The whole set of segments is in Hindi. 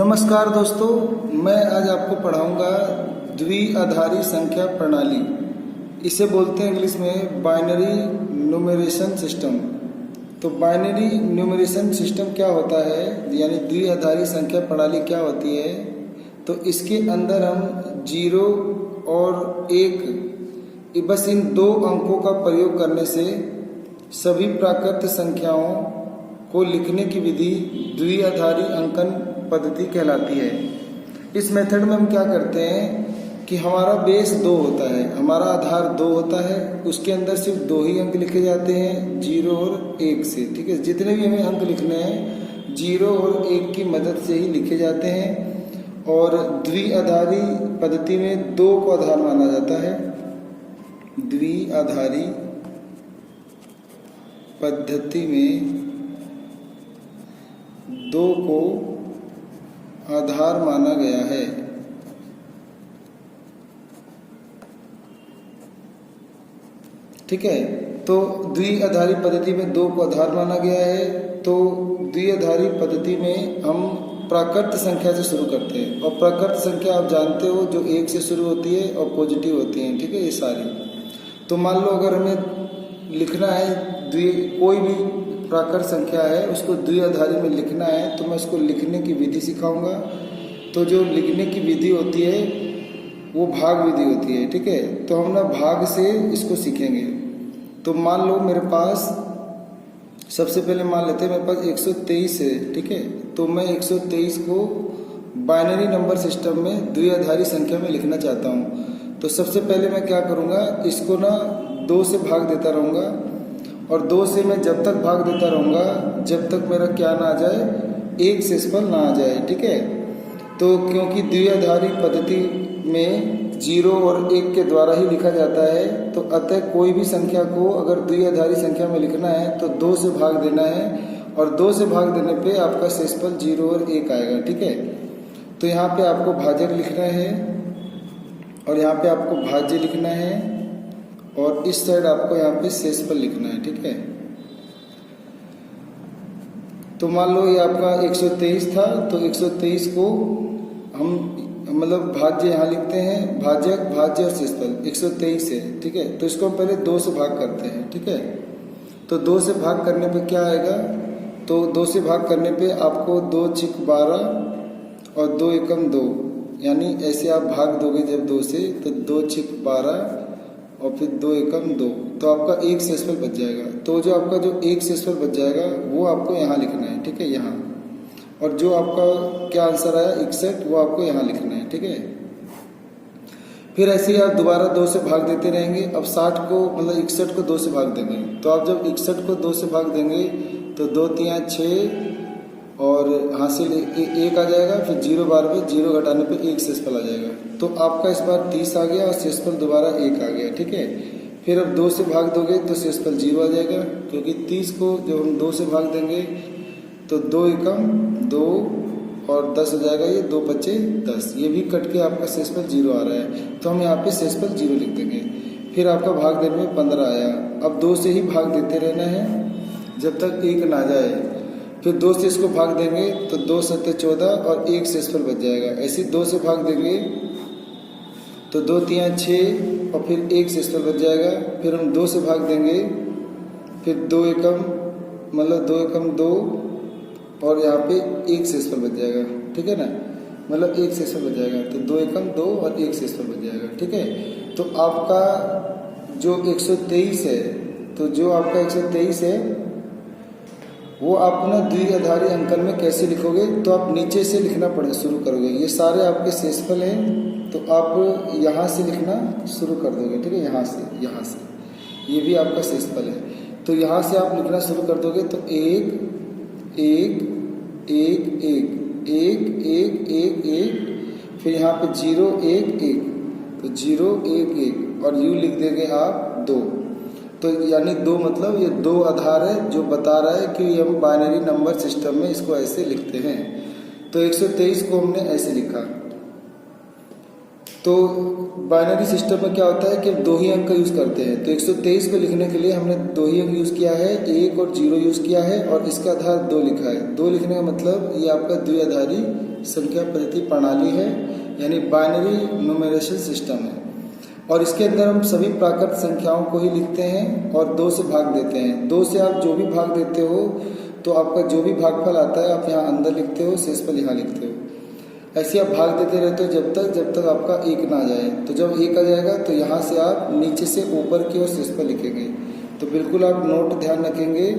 नमस्कार दोस्तों, मैं आज आपको पढ़ाऊंगा द्विआधारी संख्या प्रणाली। इसे बोलते हैं इंग्लिश में बाइनरी न्यूमरेशन सिस्टम। तो बाइनरी न्यूमरेशन सिस्टम क्या होता है, यानी द्विआधारी संख्या प्रणाली क्या होती है। तो इसके अंदर हम 0 और 1 बस इन दो अंकों का प्रयोग करने से सभी प्राकृत संख्याओं को लिखने की विधि द्विआधारी अंकन पद्धति कहलाती है। इस मेथड में हम क्या करते हैं कि हमारा बेस 2 होता है, हमारा आधार 2 होता है, उसके अंदर सिर्फ 2 ही अंक लिखे जाते हैं, 0 और 1 से। ठीक है, जितने भी हमें अंक लिखने हैं 0 और 1 की मदद से ही लिखे जाते हैं। और द्विआधारी पद्धति में 2 को आधार माना जाता है। द्विआधारी पद्धति में 2 को आधार माना गया है। ठीक है, तो द्विआधारी पद्धति में 2 को आधार माना गया है। तो द्विआधारी पद्धति में हम प्राकृत संख्या से शुरू करते हैं, और प्राकृत संख्या आप जानते हो जो 1 से शुरू होती है और पॉजिटिव होती है। ठीक है, ये सारी। तो मान लो अगर हमें लिखना है कोई भी प्राकृत संख्या है, उसको द्विआधारी में लिखना है, तो मैं उसको लिखने की विधि सिखाऊंगा। तो जो लिखने की विधि होती है वो भाग विधि होती है। ठीक है, तो हम ना भाग से इसको सीखेंगे। तो मान लो मेरे पास सबसे पहले मान लेते हैं मेरे पास 123 है। ठीक है, तो मैं 123 को बाइनरी नंबर सिस्टम में द्विआधारी संख्या में लिखना चाहता हूँ। तो सबसे पहले मैं क्या करूँगा, इसको ना 2 से भाग देता रहूँगा, और 2 से मैं जब तक भाग देता रहूँगा जब तक मेरा क्या ना आ जाए, 1 शेषफल ना आ जाए। ठीक है, तो क्योंकि द्विआधारी पद्धति में 0 और 1 के द्वारा ही लिखा जाता है, तो अतः कोई भी संख्या को अगर द्विआधारी संख्या में लिखना है तो 2 से भाग देना है, और 2 से भाग देने पे आपका शेषफल 0 और 1 आएगा। ठीक है, तो यहाँ पे आपको भाजक लिखना है, और यहाँ पे आपको भाज्य लिखना है, और इस साइड आपको यहाँ पे शेषफल लिखना है। ठीक है, तो मान लो ये आपका 123 था, तो 123 को हम मतलब भाज्य यहाँ लिखते हैं, भाजक भाज्य और शेषफल 123 है। ठीक है, तो इसको हम पहले 2 से भाग करते हैं। ठीक है, तो 2 से भाग करने पे क्या आएगा, तो 2 से भाग करने पे आपको 2 छिक 12 और 2 एकम 2, यानी ऐसे आप भाग दोगे जब 2 से, तो 2 छिक 12 और फिर 2 एकम 2, तो आपका 1 शेषफल बच जाएगा। तो जो आपका जो 1 शेषफल बच जाएगा वो आपको यहाँ लिखना है। ठीक है, यहाँ, और जो आपका क्या आंसर आया 61, वो आपको यहाँ लिखना है। ठीक है, फिर ऐसे ही आप दोबारा 2 से भाग देते रहेंगे। अब 60 को मतलब 61 को 2 से भाग देंगे, तो आप जब 61 को 2 से भाग देंगे तो 2 3 6 और हासिल 1 आ जाएगा, फिर 0 बार में 0 घटाने पे 1 शेषफल आ जाएगा। तो आपका इस बार 30 आ गया और शेषफल दोबारा 1 आ गया। ठीक है, फिर अब 2 से भाग दोगे तो शेषफल 0 आ जाएगा, क्योंकि 30 को जब हम 2 से भाग देंगे तो 2 एकम 2 और 10 हो जाएगा, ये 2 पच्चे 10, ये भी कट के आपका शेषफल 0 आ रहा है, तो हम यहाँ पे शेषफल 0 लिख देंगे। फिर आपका भाग देने में 15 आया। अब 2 से ही भाग देते रहना है जब तक 1 ना जाए। फिर 2 से इसको भाग देंगे तो 2 7 14 और 1 शेषफल बच जाएगा। ऐसे 2 से भाग देंगे तो 2 3 6 और फिर 1 शेषफल बच जाएगा। फिर हम 2 से भाग देंगे, फिर 2 एकम मतलब 2 एकम 2 और यहाँ पे 1 शेषफल बच जाएगा। ठीक है ना, मतलब 1 शेषफल बच जाएगा, तो 2 एकम 2 और 1 शेषफल बच जाएगा। ठीक है, तो आपका जो 123 है, तो जो आपका 123 है वो आप ना द्विआधारी अंकन में कैसे लिखोगे, तो आप नीचे से लिखना शुरू करोगे। ये सारे आपके शेषफल हैं, तो आप यहाँ से लिखना शुरू कर दोगे। ठीक है, यहाँ से ये भी आपका शेषफल है, तो यहाँ से आप लिखना शुरू कर दोगे। तो 1 1 1 1 1 1 1 1, फिर यहाँ पे 0 1 1, तो 0 1 1 और यू लिख देंगे आप 2। तो यानी 2 मतलब ये 2 आधार है, जो बता रहा है कि हम बाइनरी नंबर सिस्टम में इसको ऐसे लिखते हैं। तो 123 को हमने ऐसे लिखा। तो बाइनरी सिस्टम में क्या होता है कि हम 2 ही अंक का यूज़ करते हैं। तो 123 को लिखने के लिए हमने 2 ही अंक यूज़ किया है, 1 और 0 यूज़ किया है, और इसका आधार 2 लिखा है। 2 लिखने का मतलब ये आपका द्विआधारी संख्या पद्धति प्रणाली है, यानी बाइनरी न्यूमरेशन सिस्टम है। और इसके अंदर हम सभी प्राकृत संख्याओं को ही लिखते हैं और 2 से भाग देते हैं। 2 से आप जो भी भाग देते हो तो आपका जो भी भागफल आता है आप यहाँ अंदर लिखते हो, शेषफल यहाँ लिखते हो। ऐसे आप भाग देते रहते हो जब तक आपका 1 ना आ जाए। तो जब 1 आ जाएगा तो यहाँ से आप नीचे से ऊपर की ओर शेषफल लिखेंगे। तो बिल्कुल आप नोट ध्यान रखेंगे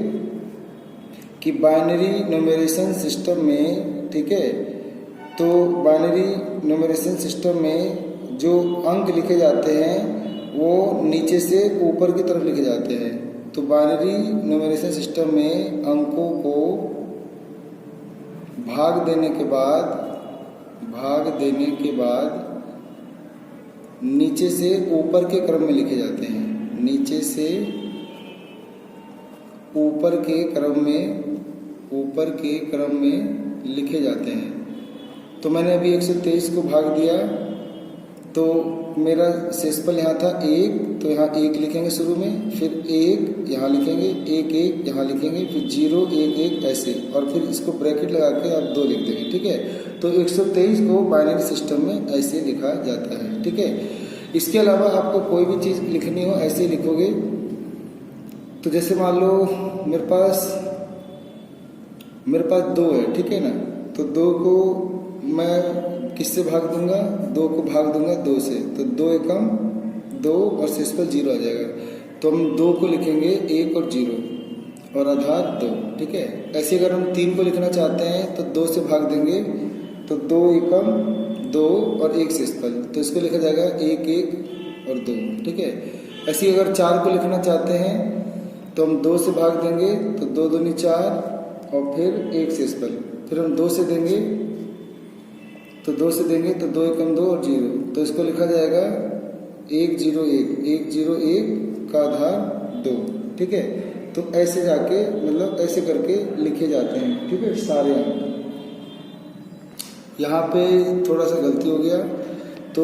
कि बाइनरी न्यूमरेशन सिस्टम में, ठीक है, तो बाइनरी न्यूमरेशन सिस्टम में जो अंक लिखे जाते हैं वो नीचे से ऊपर की तरफ लिखे जाते हैं। तो बाइनरी न्यूमरेशन सिस्टम में अंकों को भाग देने के बाद नीचे से ऊपर के क्रम में लिखे जाते हैं। नीचे से ऊपर के क्रम में लिखे जाते हैं। तो मैंने अभी 123 को भाग दिया तो मेरा शेषफल यहाँ था 1, तो यहाँ 1 लिखेंगे शुरू में, फिर 1 यहाँ लिखेंगे, 1 1 यहाँ लिखेंगे, फिर 0 1 1 ऐसे, और फिर इसको ब्रैकेट लगा के आप 2 लिख देंगे, ठीक है। तो 123 को बाइनरी सिस्टम में ऐसे लिखा जाता है, ठीक है। इसके अलावा आपको कोई भी चीज़ लिखनी हो ऐसे लिखोगे। तो जैसे मान लो मेरे पास 2 है, ठीक है ना। तो 2 को मैं किससे भाग दूंगा? 2 को भाग दूंगा 2 से, तो 2 एकम 2 और शेषफल 0 आ जाएगा। तो हम 2 को लिखेंगे 1 और 0 और आधार 2, ठीक है। ऐसे अगर हम 3 को लिखना चाहते हैं तो 2 से भाग देंगे, तो 2 एकम 2 और 1 शेषफल, तो इसको लिखा जाएगा 1 1 और 2, ठीक है। ऐसे अगर 4 को लिखना चाहते हैं तो हम 2 से भाग देंगे, तो 2 दूनी 4 और फिर 1 शेषफल, फिर हम 2 से देंगे, तो 2 एकम 2 और 0, तो इसको लिखा जाएगा 1 0 1 का आधार 2, ठीक है। तो ऐसे जाके मतलब ऐसे करके लिखे जाते हैं, ठीक है, सारे अंक। यहाँ पे थोड़ा सा गलती हो गया, तो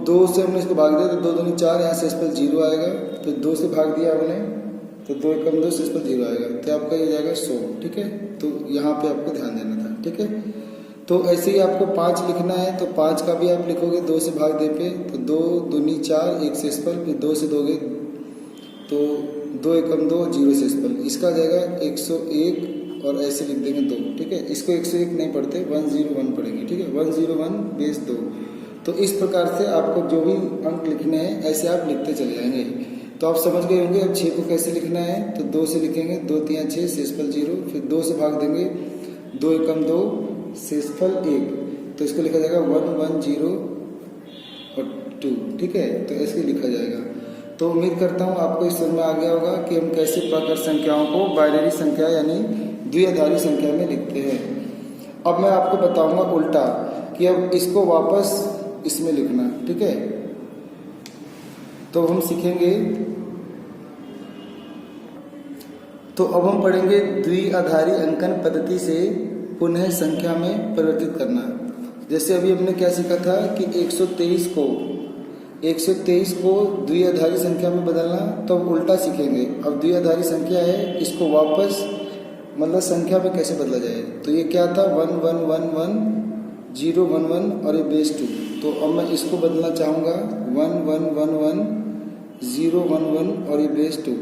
2 से हमने इसको भाग दिया तो 2 दूनी 4, यहाँ शेषफल 0 आएगा। फिर 2 से भाग दिया हमने तो 2 एकम 2 शेषफल 0 आएगा, तो आपका ये जाएगा 100, ठीक है। तो यहाँ पे आपको ध्यान देना था, ठीक है। तो ऐसे ही आपको 5 लिखना है, तो 5 का भी आप लिखोगे 2 से भाग दे पे, तो 2 दूनी 4 1 शेषफल, फिर 2 से दोगे तो 2 एकम 2 0 शेषफल, इसका आ जाएगा 101 और ऐसे लिख देंगे 2, ठीक है। इसको 101 नहीं पढ़ते, 101 पढ़ेंगे, ठीक है, 101 बेस 2। तो इस प्रकार से आपको जो भी अंक लिखने हैं ऐसे आप लिखते चले जाएंगे। तो आप समझ गए होंगे अब 6 को कैसे लिखना है। तो 2 से लिखेंगे, 2 3 6 शेषफल 0, फिर 2 से भाग देंगे, 2 एकम 2 शेषफल 1, तो इसको लिखा जाएगा 1 1 0 और 2, ठीक है। तो ऐसे लिखा जाएगा। तो उम्मीद करता हूँ आपको इस समझ में आ गया होगा कि हम कैसे प्राकृत संख्याओं को बाइनरी संख्या यानी द्विआधारी संख्या में लिखते हैं। अब मैं आपको बताऊंगा उल्टा कि अब इसको वापस इसमें लिखना, ठीक है। तो हम सीखेंगे, तो अब हम पढ़ेंगे द्विआधारी अंकन पद्धति से पुनः संख्या में परिवर्तित करना। जैसे अभी हमने क्या सीखा था कि 123 को द्विआधारी संख्या में बदलना, तो अब उल्टा सीखेंगे। अब द्विआधारी संख्या है, इसको वापस मतलब संख्या में कैसे बदला जाए। तो ये क्या था 1 1 1 1 0 1 1 और ये बेस 2। तो अब मैं इसको बदलना चाहूँगा 1 1 1 1 0 1 1 और ये बेस 2।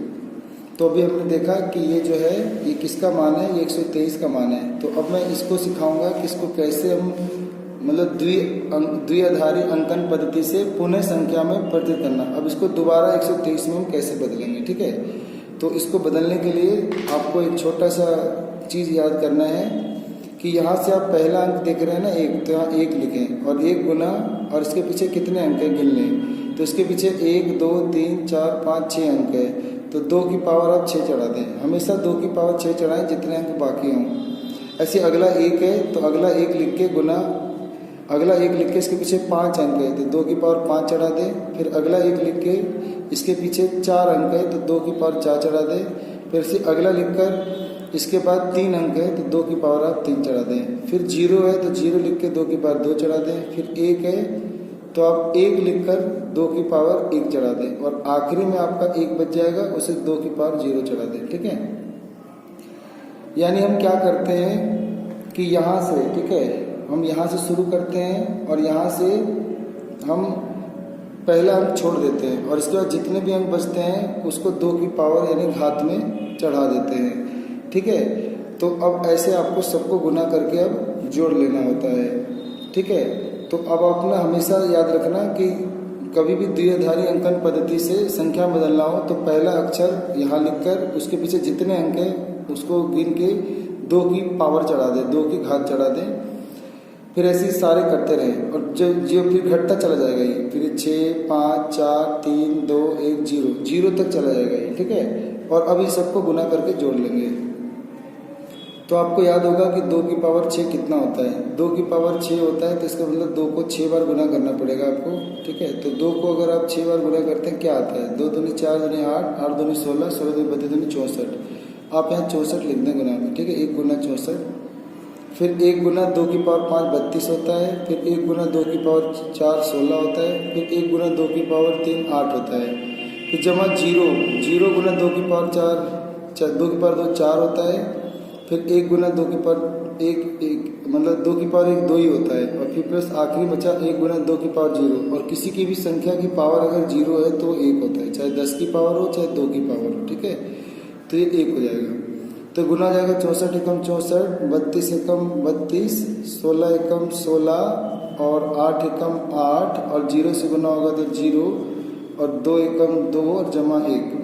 तो अभी हमने देखा कि ये जो है ये किसका मान है, ये 123 का मान है। तो अब मैं इसको सिखाऊंगा कि इसको कैसे हम मतलब द्विआधारी अंकन पद्धति से पुनः संख्या में परिवर्तित करना। अब इसको दोबारा 123 में हम कैसे बदलेंगे, ठीक है। तो इसको बदलने के लिए आपको एक छोटा सा चीज़ याद करना है कि यहाँ से आप पहला अंक देख रहे हैं ना 1, तो यहाँ 1 लिखें और 1 गुना और इसके पीछे कितने अंक है गिन लें। तो इसके पीछे 1 2 3 4 5 6 अंक है, तो 2 की पावर आप 6 चढ़ा दें। हमेशा 2 की पावर 6 चढ़ाएं जितने अंक बाकी हों। ऐसे अगला 1 है तो अगला 1 लिख के गुना, अगला 1 लिख के इसके पीछे 5 अंक है तो 2 की पावर 5 चढ़ा दें। फिर अगला 1 लिख के इसके पीछे 4 अंक है तो 2 की पावर 4 चढ़ा दें। फिर से अगला लिखकर इसके बाद 3 अंक है तो 2 की पावर आप 3 चढ़ा दें। फिर 0 है तो 0 लिख के 2 की पावर 2 चढ़ा दें। फिर 1 है तो आप 1 लिखकर 2 की पावर 1 चढ़ा दें और आखिरी में आपका 1 बच जाएगा, उसे 2 की पावर 0 चढ़ा दें, ठीक है। यानी हम क्या करते हैं कि यहाँ से, ठीक है, हम यहाँ से शुरू करते हैं और यहाँ से हम पहला अंक छोड़ देते हैं और इसके बाद जितने भी अंक बचते हैं उसको 2 की पावर यानी घात में चढ़ा देते हैं। ठीक है, तो अब ऐसे आपको सबको गुना करके अब जोड़ लेना होता है। ठीक है, तो अब अपना हमेशा याद रखना कि कभी भी द्विआधारी अंकन पद्धति से संख्या बदलना हो तो पहला अक्षर यहाँ लिखकर उसके पीछे जितने अंक हैं उसको गिन के 2 की पावर चढ़ा दें, 2 की घात चढ़ा दें। फिर ऐसे ही सारे करते रहें और जो फिर घटता चला जाएगा ये, फिर 6, 5, 4, 3, 2, 1, 0 तक चला जाएगा ये। ठीक है, और अब इस सबको गुना करके जोड़ लेंगे। तो आपको याद होगा कि 2 की पावर 6 कितना होता है। 2 की पावर 6 होता है तो इसका मतलब 2 को 6 बार गुना करना पड़ेगा आपको। ठीक है, तो 2 को अगर आप 6 बार गुना करते हैं क्या आता है, 2 दूनी 4 दूनी 8, 8 दूनी 16, 16 दूनी 32 दूनी 64। आप यहाँ 64 लिख दें गुना में। ठीक है, 1 गुना 64। फिर 1 गुना 2 की पावर 5 32 होता है। फिर 1 गुना 2 की पावर 4 16 होता है। फिर 1 गुना 2 की पावर 3 8 होता है। फिर जमा 0 गुना 2 की पावर 4 2 की पावर 2 4 होता है। फिर 1 गुना 2 की पावर 1 मतलब 2 की पावर 1 2 ही होता है। और फिर प्लस आखिरी बचा 1 गुना 2 की पावर 0। और किसी की भी संख्या की पावर अगर 0 है तो 1 होता है, चाहे 10 की पावर हो चाहे 2 की पावर हो। ठीक है, तो ये 1 हो जाएगा। तो गुना हो जाएगा 64 एकम 64, 32 एकम 32, 16 एकम 16 और 8 एकम 8 और 0 से गुना होगा तो 0 और 2 एकम 2 और जमा 1।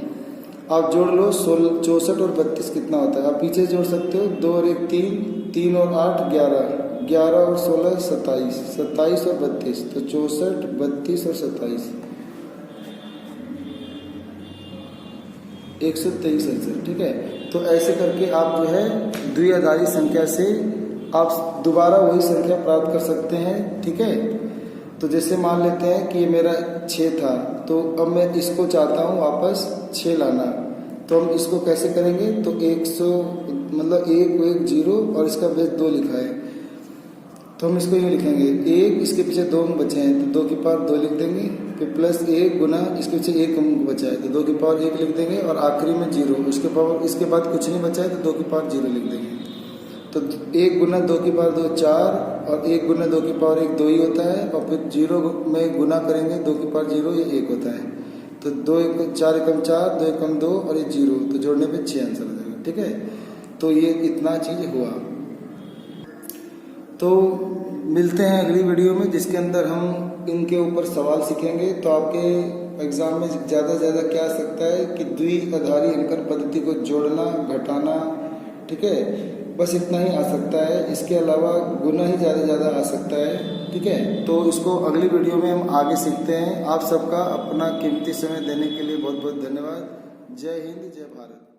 आप जोड़ लो 64 और 32 कितना होता है। आप पीछे जोड़ सकते हो, 2 और 1 3, 3 और 8 11, 11 और 16 27, 27 और 32, तो 64 32 और 27 123 आंसर। ठीक है, तो ऐसे करके आप जो है द्विआधारी संख्या से आप दोबारा वही संख्या प्राप्त कर सकते हैं। ठीक है, तो जैसे मान लेते हैं कि ये मेरा 6 था, तो अब मैं इसको चाहता हूँ वापस 6 लाना। तो हम इसको कैसे करेंगे, तो 100 मतलब 1 1 0 और इसका बेस 2 लिखा है, तो हम इसको यूँ लिखेंगे 1, इसके पीछे 2 अंक बचे हैं तो 2 की पावर 2 लिख देंगे। फिर प्लस 1 गुना इसके पीछे 1 अंक बचा है तो 2 की पावर 1 लिख देंगे और आखिरी में 0, उसके पावर इसके बाद कुछ नहीं बचा है तो 2 की पावर 0 लिख देंगे। तो 1 गुना 2 की पावर 2 4 और 1 गुना 2 की पावर 1 2 ही होता है और फिर 0 में गुना करेंगे 2 की पावर 0 ये 1 होता है। तो 2 4 एकम 4, 2 एकम 2 और ये 0, तो जोड़ने पे 6 आंसर आ जाएगा। ठीक है, तो ये इतना चीज़ हुआ। तो मिलते हैं अगली वीडियो में जिसके अंदर हम इनके ऊपर सवाल सीखेंगे। तो आपके एग्ज़ाम में ज़्यादा से ज़्यादा क्या आ सकता है कि द्विआधारी अंकन पद्धति को जोड़ना घटाना। ठीक है, बस इतना ही आ सकता है, इसके अलावा गुना ही ज़्यादा आ सकता है। ठीक है, तो इसको अगली वीडियो में हम आगे सीखते हैं। आप सबका अपना कीमती समय देने के लिए बहुत बहुत धन्यवाद। जय हिंद, जय भारत।